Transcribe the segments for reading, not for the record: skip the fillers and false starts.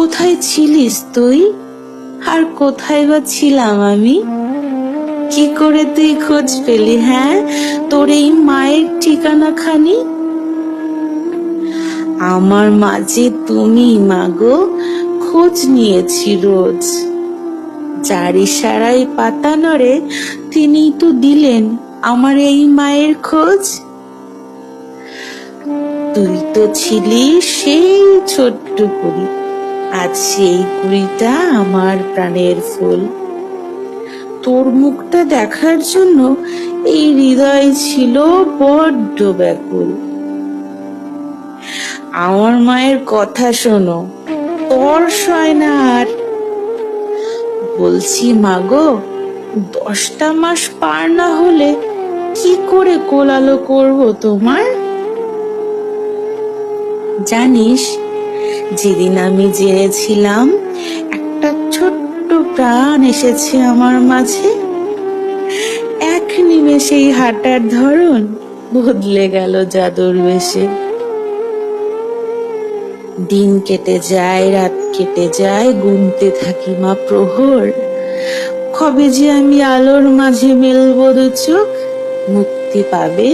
কোথায় ছিলিস তুই, আর কোথায় বা ছিলাম আমি? কি করে তুই খোঁজ পেলি হ্যাঁ তোর এই মায়ের ঠিকানা খানি? আমার মাঝে তুমি মাগো খোঁজ নিয়েছি রোজ। যার ইশারায় পাতা নড়ে তিনি তো দিলেন আমার এই মায়ের খোঁজ। তুই তো ছিলি সেই ছোট্ট কুড়ি, আজ সেই কুড়িটা আমার প্রাণের ফুল। তোর মুখটা দেখার জন্য এই হৃদয় ছিল বড্ড ব্যাকুল। আমার মায়ের কথা শোনো, তর্স হয় না আর। বলছি মাগো, 10টা মাস পার না হলে কি করে কোলালো করব তোমার? জানিস, যেদিন আমি জেনেছিলাম একটা ছোট্ট প্রাণ এসেছে আমার মাঝে, এক নিমেষেই হাঁটার ধরন বদলে গেল জাদুর বেশে। দিন কেটে যায়, রাত কেটে যায়, গুনতে থাকি মা প্রহর। কবে যে আমি আলোর মাঝে মেলবো দু চোখ, মুক্তি পাবে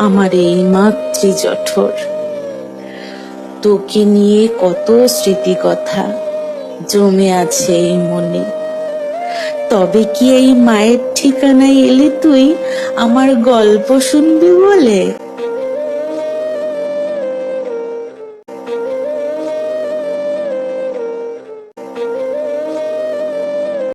আমার এই মাতৃ জঠর। তোকে নিয়ে কত স্মৃতি কথা জমে আছে এই মনে। তবে কি এই মায়ের ঠিকানায় এলি তুই আমার গল্প শুনবি বলে?